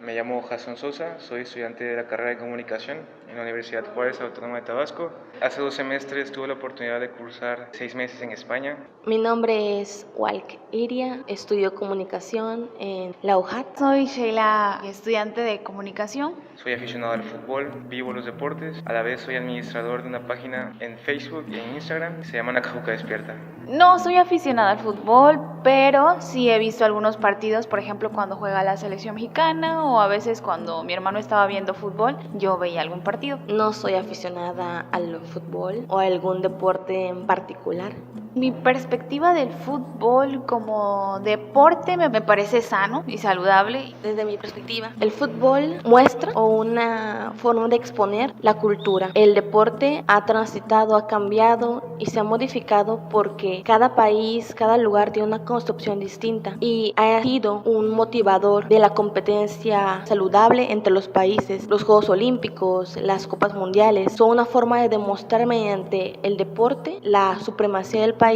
Me llamo Jason Sosa, soy estudiante de la carrera de Comunicación en la Universidad Juárez Autónoma de Tabasco. Hace 2 semestres tuve la oportunidad de cursar 6 meses en España. Mi nombre es Walk Iria, estudio comunicación en la UJAT. Soy Sheila, estudiante de comunicación. Soy aficionado al fútbol, vivo los deportes. A la vez soy administrador de una página en Facebook y en Instagram que se llama Nacajuca Despierta. No soy aficionada al fútbol, pero sí he visto algunos partidos, por ejemplo, cuando juega la selección mexicana o a veces cuando mi hermano estaba viendo fútbol, yo veía algún partido. No soy aficionada al fútbol o a algún deporte en particular. Mi perspectiva del fútbol como deporte me parece sano y saludable. Desde mi perspectiva, el fútbol muestra o una forma de exponer la cultura. El deporte ha transitado, ha cambiado y se ha modificado porque cada país, cada lugar tiene una construcción distinta y ha sido un motivador de la competencia saludable entre los países. Los Juegos Olímpicos, las Copas Mundiales son una forma de demostrar mediante el deporte la supremacía del país,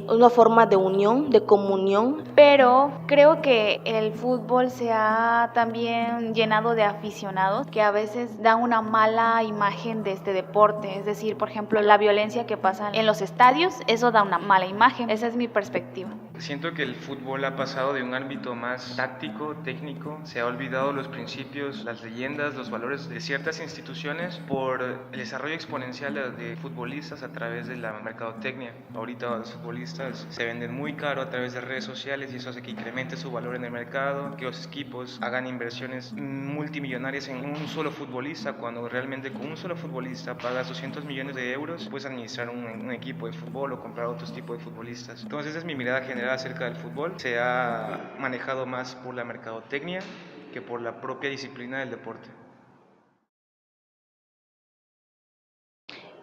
una forma de unión, de comunión. Pero creo que el fútbol se ha también llenado de aficionados que a veces dan una mala imagen de este deporte. Es decir, por ejemplo, la violencia que pasa en los estadios, eso da una mala imagen. Esa es mi perspectiva. Siento que el fútbol ha pasado de un ámbito más táctico, técnico, se ha olvidado los principios, las leyendas, los valores de ciertas instituciones por el desarrollo exponencial de futbolistas a través de la mercadotecnia. Ahorita los futbolistas se venden muy caro a través de redes sociales y eso hace que incremente su valor en el mercado, que los equipos hagan inversiones multimillonarias en un solo futbolista, cuando realmente con un solo futbolista pagas 200 millones de euros, puedes administrar un equipo de fútbol o comprar otros tipos de futbolistas. Entonces esa es mi mirada general acerca del fútbol. Se ha manejado más por la mercadotecnia que por la propia disciplina del deporte.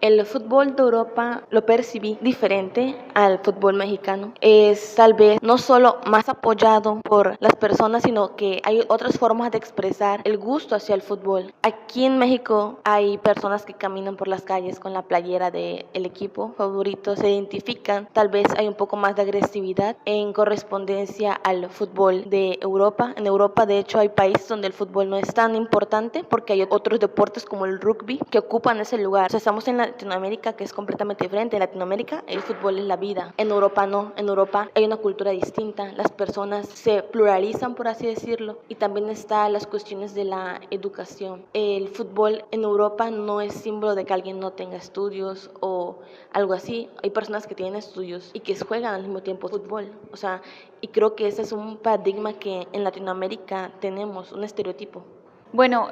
El fútbol de Europa lo percibí diferente al fútbol mexicano. Es tal vez no solo más apoyado por las personas, sino que hay otras formas de expresar el gusto hacia el fútbol. Aquí en México hay personas que caminan por las calles con la playera del equipo favorito, se identifican. Tal vez hay un poco más de agresividad en correspondencia al fútbol de Europa. En Europa, de hecho, hay países donde el fútbol no es tan importante porque hay otros deportes como el rugby que ocupan ese lugar. O sea, estamos en Latinoamérica, que es completamente diferente. En Latinoamérica el fútbol es la vida, en Europa no. En Europa hay una cultura distinta, las personas se pluralizan, por así decirlo, y también están las cuestiones de la educación. El fútbol en Europa no es símbolo de que alguien no tenga estudios o algo así. Hay personas que tienen estudios y que juegan al mismo tiempo fútbol, o sea, y creo que ese es un paradigma que en Latinoamérica tenemos, un estereotipo. Bueno,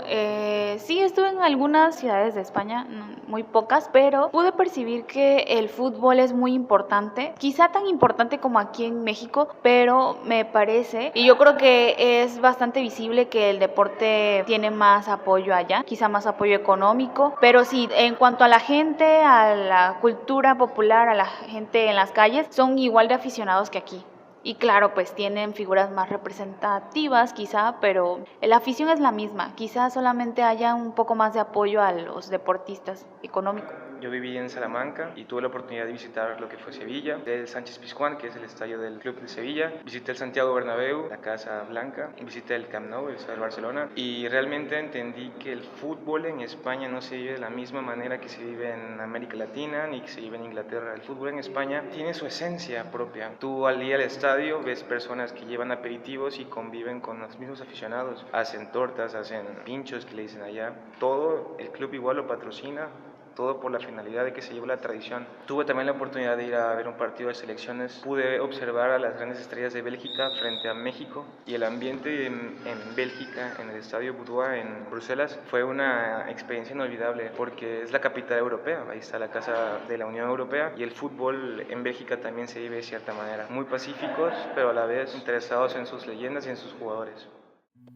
sí estuve en algunas ciudades de España, muy pocas, pero pude percibir que el fútbol es muy importante, quizá tan importante como aquí en México, pero me parece, y yo creo que es bastante visible que el deporte tiene más apoyo allá, quizá más apoyo económico, pero sí, en cuanto a la gente, a la cultura popular, a la gente en las calles, son igual de aficionados que aquí. Y claro, pues tienen figuras más representativas quizá, pero la afición es la misma. Quizá solamente haya un poco más de apoyo a los deportistas económicos. Yo viví en Salamanca y tuve la oportunidad de visitar lo que fue Sevilla, el Sánchez Pizjuán, que es el estadio del Club de Sevilla. Visité el Santiago Bernabéu, la Casa Blanca, visité el Camp Nou, el estadio del Barcelona, y realmente entendí que el fútbol en España no se vive de la misma manera que se vive en América Latina ni que se vive en Inglaterra. El fútbol en España tiene su esencia propia. Tú al ir al estadio ves personas que llevan aperitivos y conviven con los mismos aficionados. Hacen tortas, hacen pinchos que le dicen allá. Todo el club igual lo patrocina, todo por la finalidad de que se lleve la tradición. Tuve también la oportunidad de ir a ver un partido de selecciones. Pude observar a las grandes estrellas de Bélgica frente a México, y el ambiente en Bélgica, en el estadio Boudoir en Bruselas, fue una experiencia inolvidable porque es la capital europea, ahí está la casa de la Unión Europea, y el fútbol en Bélgica también se vive de cierta manera. Muy pacíficos, pero a la vez interesados en sus leyendas y en sus jugadores.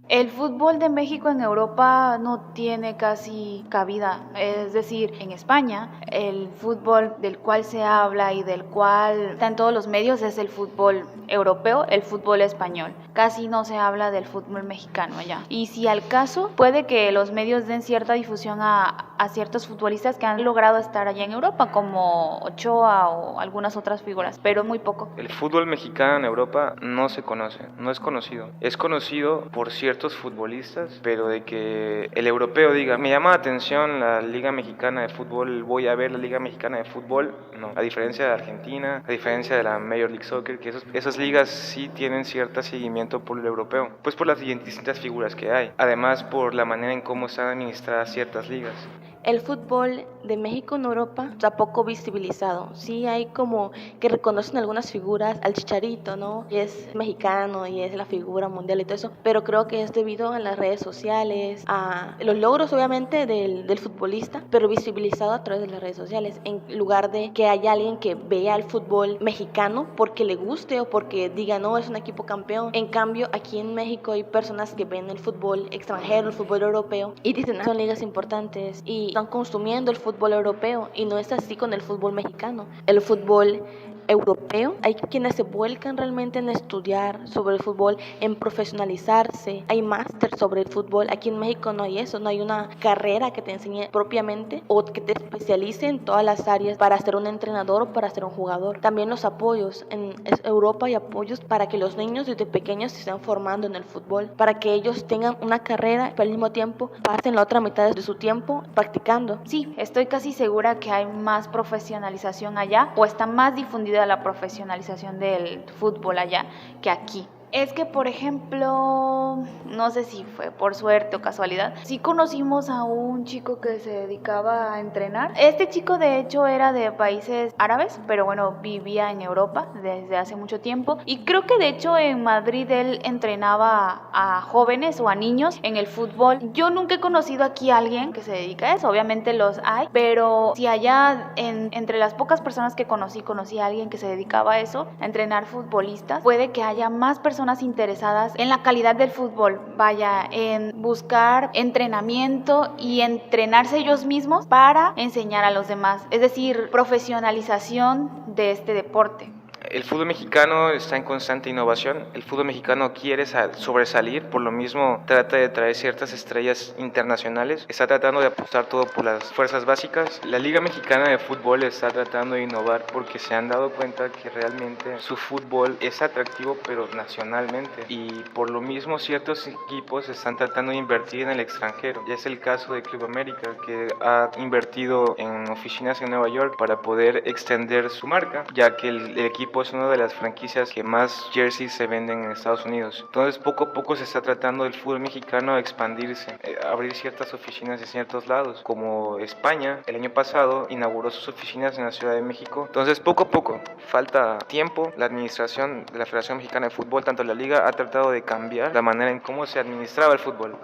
El fútbol de México en Europa no tiene casi cabida, es decir, en España el fútbol del cual se habla y del cual está en todos los medios es el fútbol europeo, el fútbol español. Casi no se habla del fútbol mexicano allá. Y si al caso, puede que los medios den cierta difusión a ciertos futbolistas que han logrado estar allá en Europa, como Ochoa o algunas otras figuras, pero muy poco. El fútbol mexicano en Europa no se conoce, no es conocido. Es conocido por ciertos futbolistas, pero de que el europeo diga, me llama la atención la Liga Mexicana de Fútbol, voy a ver la Liga Mexicana de Fútbol, no. A diferencia de Argentina, a diferencia de la Major League Soccer, que esas ligas sí tienen cierto seguimiento por el europeo, pues por las distintas figuras que hay, además por la manera en cómo están administradas ciertas ligas. El fútbol de México en Europa está poco visibilizado. Sí hay como que reconocen algunas figuras, al Chicharito, ¿no? Y es mexicano y es la figura mundial y todo eso, pero creo que es debido a las redes sociales, a los logros obviamente del futbolista, pero visibilizado a través de las redes sociales, en lugar de que haya alguien que vea el fútbol mexicano porque le guste o porque diga, no, es un equipo campeón. En cambio, aquí en México hay personas que ven el fútbol extranjero, el fútbol europeo, y dicen, son ligas importantes y están consumiendo el fútbol europeo, y no es así con el fútbol mexicano. El fútbol europeo, hay quienes se vuelcan realmente en estudiar sobre el fútbol, en profesionalizarse, hay máster sobre el fútbol. Aquí en México no hay eso, no hay una carrera que te enseñe propiamente o que te especialice en todas las áreas para ser un entrenador o para ser un jugador. También los apoyos, en Europa hay apoyos para que los niños desde pequeños se estén formando en el fútbol, para que ellos tengan una carrera, pero al mismo tiempo pasen la otra mitad de su tiempo practicando. Sí, estoy casi segura que hay más profesionalización allá, o está más difundida la profesionalización del fútbol allá que aquí. Es que, por ejemplo, no sé si fue por suerte o casualidad, sí conocimos a un chico que se dedicaba a entrenar. Este chico, de hecho, era de países árabes, pero bueno, vivía en Europa desde hace mucho tiempo. Y creo que, de hecho, en Madrid él entrenaba a jóvenes o a niños en el fútbol. Yo nunca he conocido aquí a alguien que se dedica a eso, obviamente los hay, pero si allá, entre las pocas personas que conocí a alguien que se dedicaba a eso, a entrenar futbolistas, puede que haya más personas interesadas en la calidad del fútbol, vaya, en buscar entrenamiento y entrenarse ellos mismos para enseñar a los demás, es decir, profesionalización de este deporte. El fútbol mexicano está en constante innovación. El fútbol mexicano quiere sobresalir, por lo mismo trata de traer ciertas estrellas internacionales. Está tratando de apostar todo por las fuerzas básicas. La Liga Mexicana de Fútbol está tratando de innovar porque se han dado cuenta que realmente su fútbol es atractivo, pero nacionalmente. Y por lo mismo ciertos equipos están tratando de invertir en el extranjero. Ya es el caso de Club América, que ha invertido en oficinas en Nueva York para poder extender su marca, ya que el equipo es una de las franquicias que más jerseys se venden en Estados Unidos. Entonces poco a poco se está tratando del fútbol mexicano a expandirse, abrir ciertas oficinas en ciertos lados, como España el año pasado inauguró sus oficinas en la Ciudad de México. Entonces poco a poco, falta tiempo, la administración de la Federación Mexicana de Fútbol, tanto la liga, ha tratado de cambiar la manera en cómo se administraba el fútbol.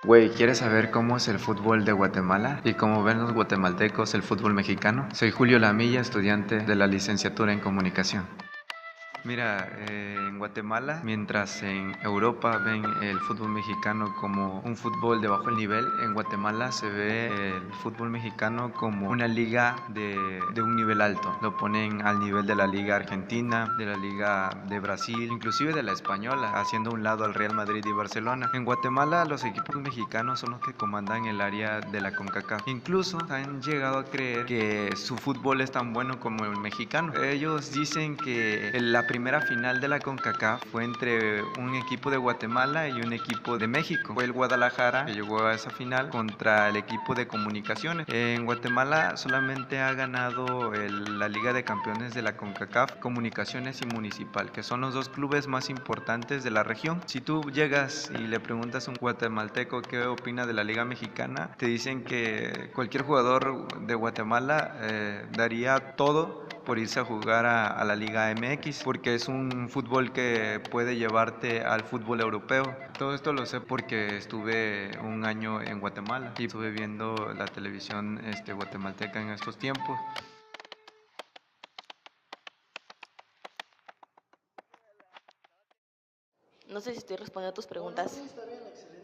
Güey, ¿quieres saber cómo es el fútbol de Guatemala y cómo ven los guatemaltecos el fútbol mexicano? Soy Julio Lamilla, estudiante de la licenciatura en comunicación. Mira, en Guatemala, mientras en Europa ven el fútbol mexicano como un fútbol de bajo nivel, en Guatemala se ve el fútbol mexicano como una liga de un nivel alto. Lo ponen al nivel de la liga argentina, de la liga de Brasil, inclusive de la española, haciendo a un lado al Real Madrid y Barcelona. En Guatemala, los equipos mexicanos son los que comandan el área de la CONCACAF. Incluso han llegado a creer que su fútbol es tan bueno como el mexicano. Ellos dicen que la primera final de la CONCACAF fue entre un equipo de Guatemala y un equipo de México. Fue el Guadalajara que llegó a esa final contra el equipo de Comunicaciones. En Guatemala solamente ha ganado la Liga de Campeones de la CONCACAF, Comunicaciones y Municipal, que son los dos clubes más importantes de la región. Si tú llegas y le preguntas a un guatemalteco qué opina de la Liga Mexicana, te dicen que cualquier jugador de Guatemala daría todo por irse a jugar a la Liga MX, porque es un fútbol que puede llevarte al fútbol europeo. Todo esto lo sé porque estuve un año en Guatemala y estuve viendo la televisión guatemalteca en estos tiempos. No sé si estoy respondiendo a tus preguntas. Sí, está bien, excelente.